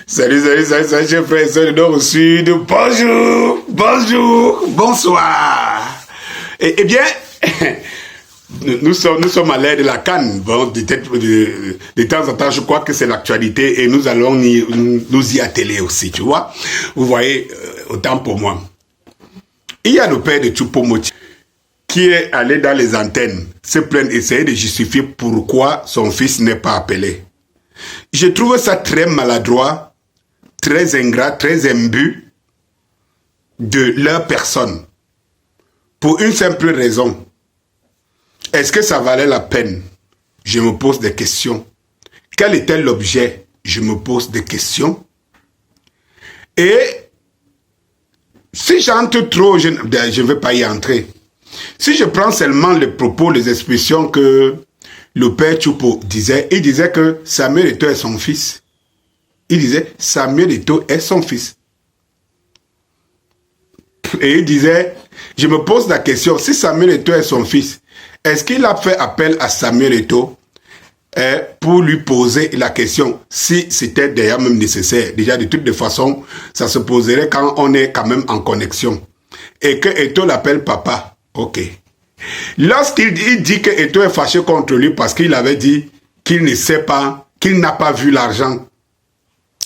Salut, chers frères et sœurs du Nord au Sud. Bonjour, bonsoir. Eh bien, nous sommes à l'ère de la Cannes. Bon, de temps en temps, je crois que c'est l'actualité et nous allons nous y atteler aussi, tu vois. Vous voyez, autant pour moi. Il y a le père de Choupo-Moting qui est allé dans les antennes se plaindre, essayer de justifier pourquoi son fils n'est pas appelé. Je trouve ça très maladroit, très ingrat, très imbu de leur personne. Pour une simple raison. Est-ce que ça valait la peine? Je me pose des questions. Quel était l'objet? Je me pose des questions. Et si j'entre trop, je ne vais pas y entrer. Si je prends seulement les propos, les expressions que le père Choupo disait, il disait que Samuel Eto'o est son fils. Il disait Samuel Eto'o est son fils. Et il disait, je me pose la question, si Samuel Eto'o est son fils, est-ce qu'il a fait appel à Samuel Eto'o pour lui poser la question, si c'était d'ailleurs même nécessaire? Déjà, de toutes les façons, ça se poserait quand on est quand même en connexion. Et que Eto'o l'appelle papa. Ok. Lorsqu'il dit que Eto'o est fâché contre lui parce qu'il avait dit qu'il ne sait pas, qu'il n'a pas vu l'argent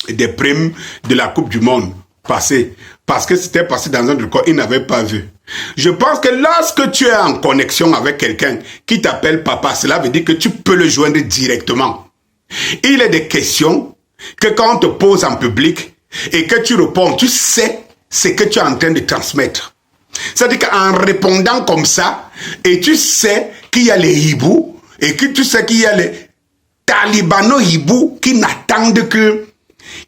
des primes de la Coupe du Monde passer, parce que c'était passé dans un record, il n'avait pas vu. Je pense que lorsque tu es en connexion avec quelqu'un qui t'appelle papa, cela veut dire que tu peux le joindre directement. Il est des questions que quand on te pose en public et que tu réponds, tu sais ce que tu es en train de transmettre. C'est-à-dire qu'en répondant comme ça, et tu sais qu'il y a les hiboux, et que tu sais qu'il y a les talibano-hiboux qui n'attendent que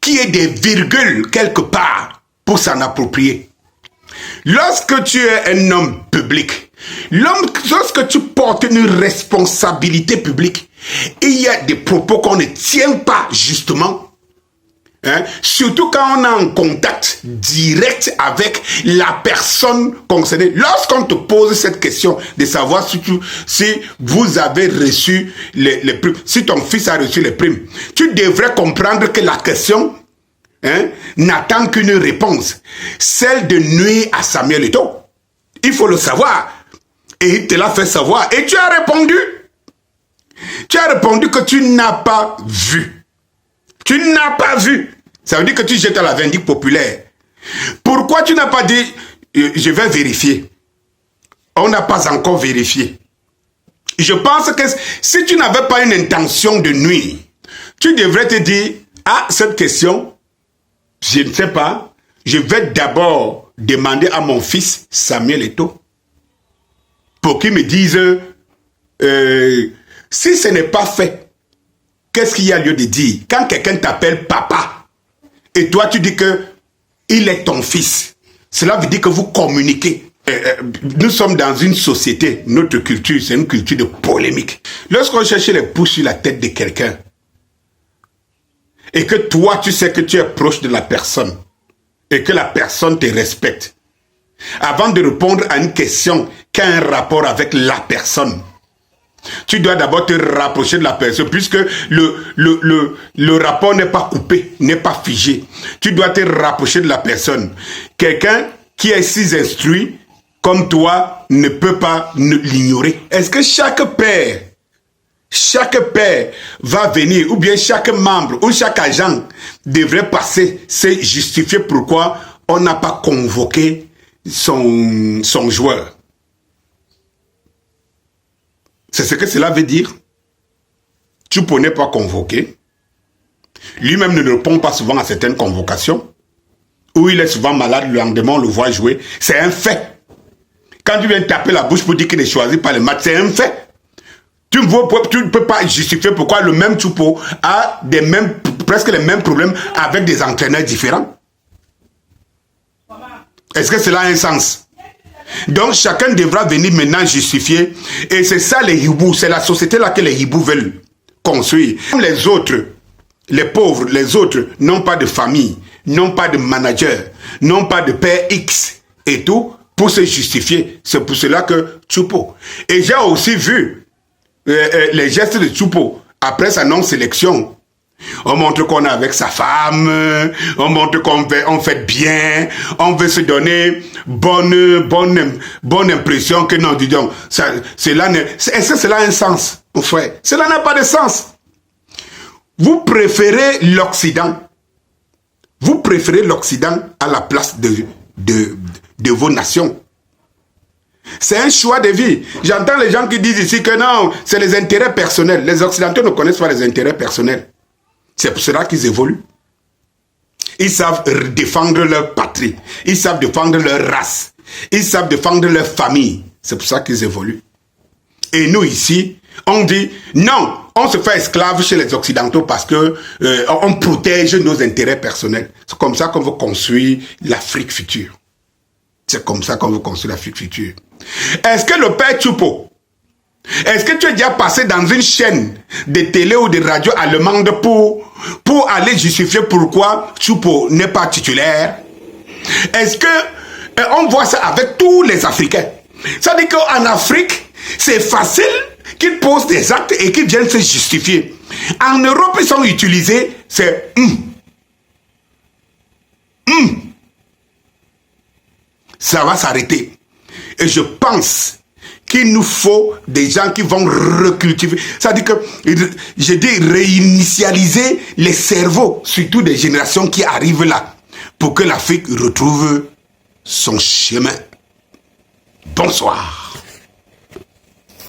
qu'il y ait des virgules quelque part pour s'en approprier. Lorsque tu es un homme public, lorsque tu portes une responsabilité publique, il y a des propos qu'on ne tient pas justement. Hein? Surtout quand on est en contact direct avec la personne concernée. Lorsqu'on te pose cette question de savoir si vous avez reçu les primes, si ton fils a reçu les primes, tu devrais comprendre que la question n'attend qu'une réponse, celle de nuire à Samuel Eto'o. Il faut le savoir. Et il te l'a fait savoir. Et tu as répondu. Tu as répondu que tu n'as pas vu. Tu n'as pas vu. Ça veut dire que tu jettes à la vindicte populaire. Pourquoi tu n'as pas dit, je vais vérifier? On n'a pas encore vérifié. Je pense que si tu n'avais pas une intention de nuire, tu devrais te dire, ah, cette question, je ne sais pas, je vais d'abord demander à mon fils Samuel Eto'o pour qu'il me dise, si ce n'est pas fait, qu'est-ce qu'il y a lieu de dire? Quand quelqu'un t'appelle papa, et toi, tu dis que il est ton fils. Cela veut dire que vous communiquez. Nous sommes dans une société, notre culture, c'est une culture de polémique. Lorsqu'on cherche les pouces sur la tête de quelqu'un, et que toi, tu sais que tu es proche de la personne, et que la personne te respecte, avant de répondre à une question qui a un rapport avec la personne, tu dois d'abord te rapprocher de la personne, puisque le rapport n'est pas coupé, n'est pas figé. Tu dois te rapprocher de la personne. Quelqu'un qui est si instruit comme toi ne peut pas l'ignorer. Est-ce que chaque père va venir, ou bien chaque membre, ou chaque agent devrait passer, se justifier pourquoi on n'a pas convoqué son joueur? C'est ce que cela veut dire. Choupo n'est pas convoqué. Lui-même ne répond pas souvent à certaines convocations. Ou il est souvent malade, le lendemain on le voit jouer. C'est un fait. Quand tu viens taper la bouche pour dire qu'il est choisi par le match, c'est un fait. Tu ne peux pas justifier pourquoi le même Choupo a presque les mêmes problèmes avec des entraîneurs différents. Est-ce que cela a un sens? Donc chacun devra venir maintenant justifier. Et c'est ça les hiboux, c'est la société là que les hiboux veulent construire. Les autres, les pauvres, les autres n'ont pas de famille, n'ont pas de manager, n'ont pas de père X et tout pour se justifier. C'est pour cela que Choupo. Et j'ai aussi vu les gestes de Choupo après sa non-sélection On montre qu'on est avec sa femme, on montre on fait bien, on veut se donner bonne impression que non, dis donc, est-ce que cela a un sens, mon frère? Cela n'a pas de sens. Vous préférez l'Occident. Vous préférez l'Occident à la place de vos nations. C'est un choix de vie. J'entends les gens qui disent ici que non, c'est les intérêts personnels. Les Occidentaux ne connaissent pas les intérêts personnels. C'est pour cela qu'ils évoluent. Ils savent défendre leur patrie. Ils savent défendre leur race. Ils savent défendre leur famille. C'est pour ça qu'ils évoluent. Et nous ici, on dit non, on se fait esclave chez les Occidentaux parce que on protège nos intérêts personnels. C'est comme ça qu'on veut construire l'Afrique future. C'est comme ça qu'on veut construire l'Afrique future. Est-ce que le père Tchoupo, est-ce que tu es déjà passé dans une chaîne de télé ou de radio allemande pour aller justifier pourquoi Tchoupo n'est pas titulaire? Est-ce que on voit ça avec tous les Africains? Ça dit qu'en Afrique, c'est facile qu'ils posent des actes et qu'ils viennent se justifier. En Europe, ils sont utilisés, c'est ça va s'arrêter. Et je pense qu'il nous faut des gens qui vont recultiver. Ça veut dire que, je dis, réinitialiser les cerveaux, surtout des générations qui arrivent là, pour que l'Afrique retrouve son chemin. Bonsoir.